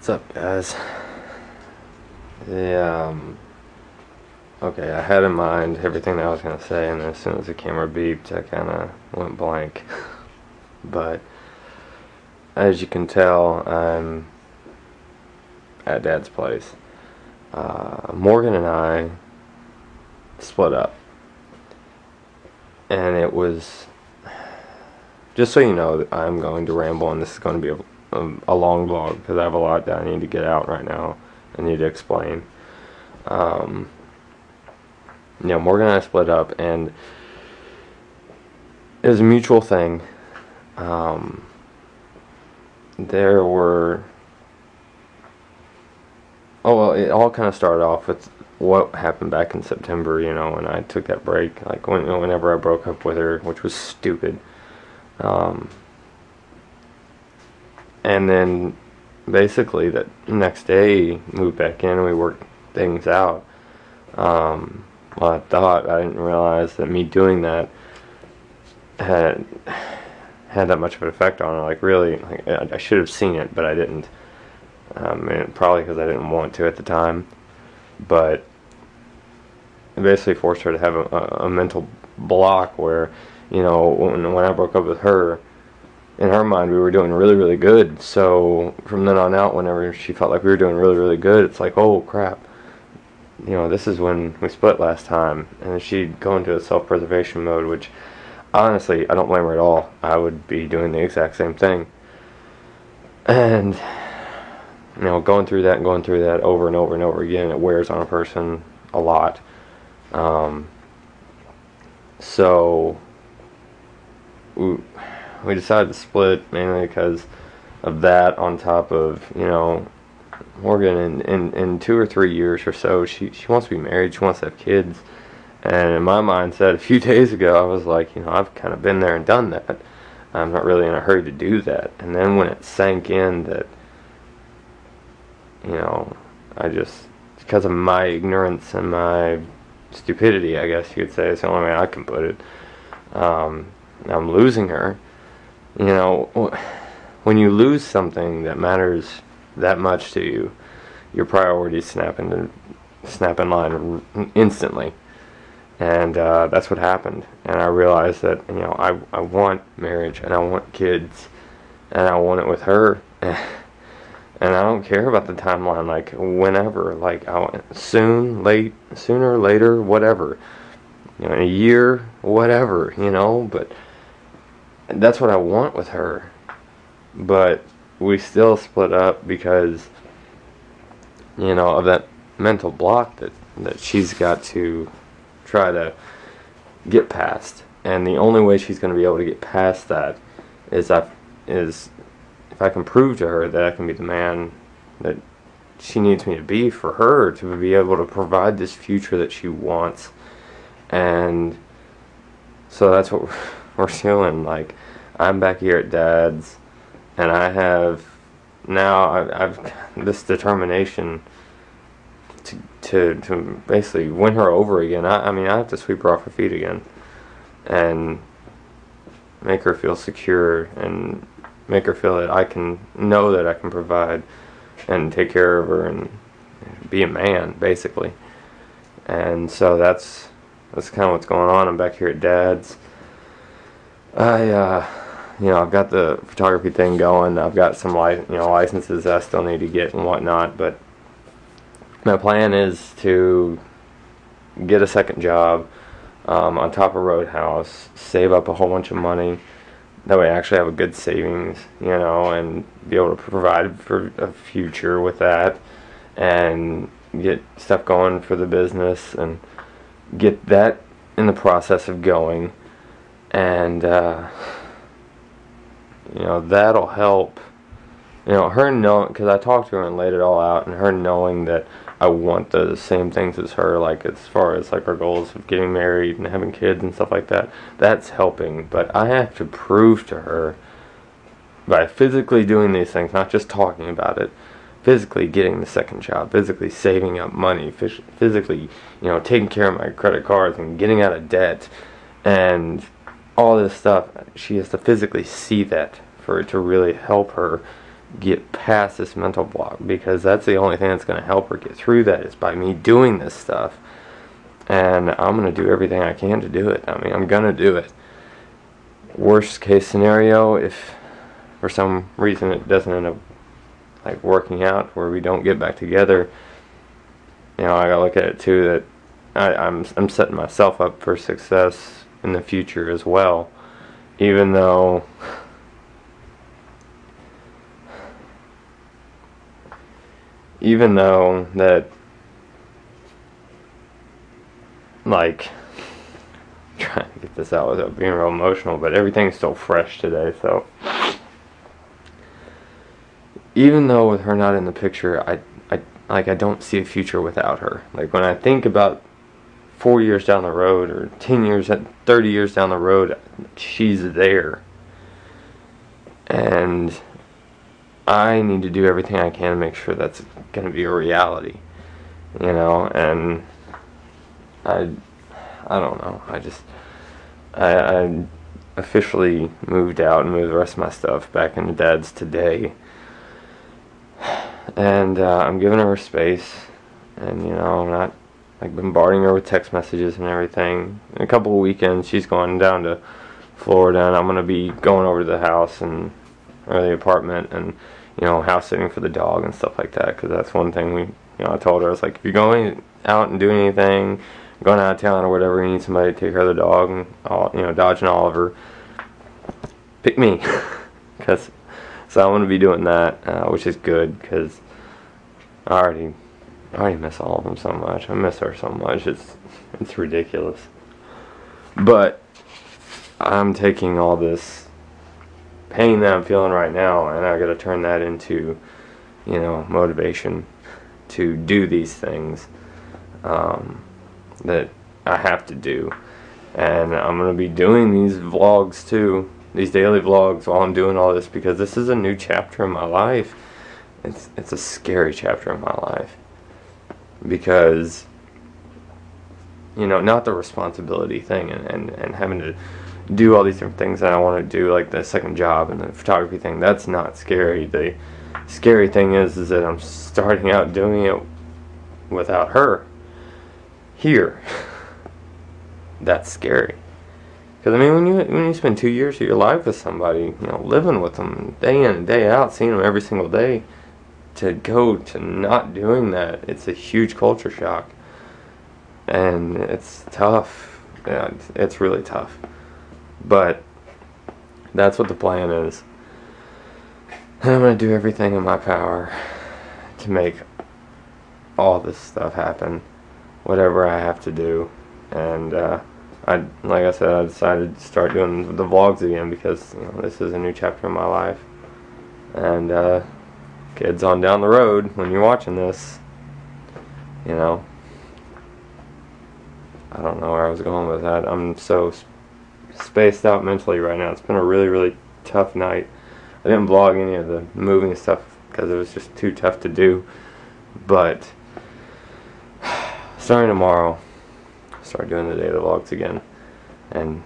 What's up, guys? Yeah, okay, I had in mind everything that I was gonna say, and as soon as the camera beeped, I kinda went blank. But, as you can tell, I'm at Dad's place. Morgan and I split up. And it was, just so you know, that I'm going to ramble, and this is going to be a long vlog, because I have a lot that I need to get out right now. I need to explain. Morgan and I split up, and it was a mutual thing. There were, it all kind of started off with what happened back in September, when I took that break, like whenever I broke up with her, which was stupid. And then basically that next day moved back in and we worked things out. I didn't realize that me doing that had that much of an effect on her. Like, really, I should have seen it, but I didn't. And probably because I didn't want to at the time. But it basically forced her to have a mental block where, when I broke up with her, in her mind we were doing really, really good. So from then on out, whenever she felt like we were doing really, really good, it's like, oh crap, this is when we split last time. And she'd go into a self-preservation mode, which honestly I don't blame her at all. I would be doing the exact same thing. And going through that over and over and over again, it wears on a person a lot. So we decided to split mainly because of that, on top of, Morgan in 2 or 3 years or so, she wants to be married, she wants to have kids. And in my mindset, a few days ago, I was like, I've kind of been there and done that. I'm not really in a hurry to do that. And then when it sank in that, because of my ignorance and my stupidity, I guess you could say, it's the only way I can put it, I'm losing her. When you lose something that matters that much to you, your priorities snap in line instantly. And that's what happened. And I realized that, I want marriage, and I want kids, and I want it with her. And I don't care about the timeline, like, whenever, like, sooner, later, whatever. In a year, whatever, but that's what I want with her. But we still split up because, of that mental block that she's got to try to get past. And the only way she's going to be able to get past that is if I can prove to her that I can be the man that she needs me to be for her to be able to provide this future that she wants. And so that's what we're doing. Like, I'm back here at Dad's, and I have now I've this determination to basically win her over again. I have to sweep her off her feet again and make her feel secure, and make her feel that I can know that I can provide and take care of her and be a man, basically. And so that's kind of what's going on. I'm back here at Dad's. I've got the photography thing going. I've got some licenses that I still need to get and whatnot. But my plan is to get a second job on top of Roadhouse, save up a whole bunch of money. That way I actually have a good savings, and be able to provide for a future with that, and get stuff going for the business, and get that in the process of going. And, that'll help, her knowing, because I talked to her and laid it all out, and her knowing that I want the same things as her, like as far as like our goals of getting married and having kids and stuff like that, that's helping. But I have to prove to her by physically doing these things, not just talking about it, physically getting the second job, physically saving up money, physically, taking care of my credit cards and getting out of debt and all this stuff. She has to physically see that for it to really help her get past this mental block, because that's the only thing that's going to help her get through that, is by me doing this stuff. And I'm going to do everything I can to do it. I mean, I'm going to do it. Worst case scenario, if for some reason it doesn't end up like working out where we don't get back together, you know, I gotta look at it too that I'm setting myself up for success in the future as well, even though that, like, I'm trying to get this out without being real emotional, but everything's still fresh today. So even though with her not in the picture, I don't see a future without her. Like, when I think about 4 years down the road, or 10 years, 30 years down the road, she's there. And I need to do everything I can to make sure that's going to be a reality. You know, and I don't know. I officially moved out and moved the rest of my stuff back into Dad's today. And I'm giving her space, and you know, I'm not like bombarding her with text messages and everything. In a couple of weekends, she's going down to Florida, and I'm gonna be going over to the house or the apartment, and you know, house sitting for the dog and stuff like that. Because that's one thing I told her, I was like, if you're going out and doing anything, going out of town or whatever, you need somebody to take care of the dog, and Dodge and Oliver, pick me. So I'm going to be doing that, which is good, because I already miss all of them so much. I miss her so much. It's ridiculous. But I'm taking all this pain that I'm feeling right now, and I got to turn that into, motivation to do these things that I have to do. And I'm going to be doing these vlogs too, these daily vlogs, while I'm doing all this, because this is a new chapter in my life. It's a scary chapter in my life, because not the responsibility thing and having to do all these different things that I want to do, like the second job and the photography thing. That's not scary. The scary thing is that I'm starting out doing it without her here. That's scary. Because, when you spend 2 years of your life with somebody, living with them day in and day out, seeing them every single day, to go to not doing that, it's a huge culture shock. And it's tough. Yeah, it's really tough. But that's what the plan is. And I'm going to do everything in my power to make all this stuff happen, whatever I have to do. And like I said, I decided to start doing the vlogs again, because this is a new chapter in my life. And kids on down the road, when you're watching this, I don't know where I was going with that. I'm so spaced out mentally right now. It's been a really, really tough night. I didn't vlog any of the moving stuff because it was just too tough to do. But starting tomorrow, start doing the daily vlogs again and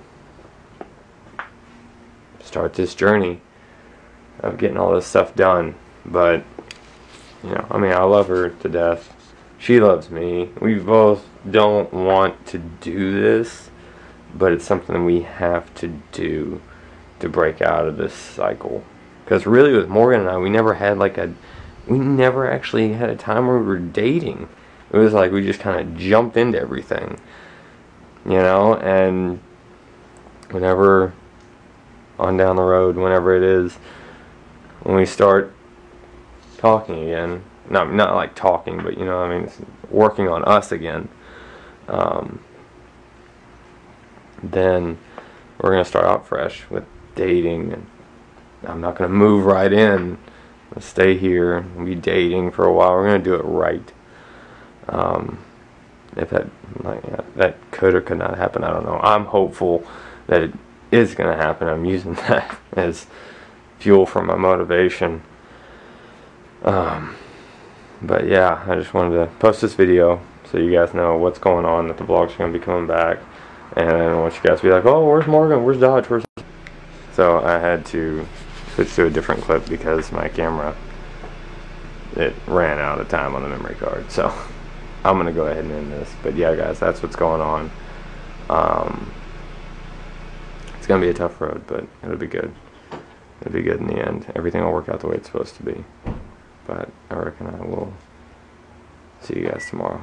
start this journey of getting all this stuff done. But I love her to death. She loves me. We both don't want to do this, but it's something we have to do to break out of this cycle. Because really, with Morgan and I, we never actually had a time where we were dating. It was like we just kind of jumped into everything, and whenever on down the road, whenever it is, when we start talking again, not like talking, but it's working on us again, then we're going to start out fresh with dating. And I'm not going to move right in. I'll stay here and be dating for a while. We're going to do it right. If that could or could not happen, I don't know. I'm hopeful that it is going to happen. I'm using that as fuel for my motivation. But yeah, I just wanted to post this video so you guys know what's going on, that the vlogs are going to be coming back. And I don't want you guys to be like, oh, where's Morgan? Where's Dodge? So I had to switch to a different clip because my camera, it ran out of time on the memory card. So I'm gonna go ahead and end this. But yeah, guys, that's what's going on. It's gonna be a tough road, but it'll be good. It'll be good in the end. Everything will work out the way it's supposed to be. But I reckon I will see you guys tomorrow.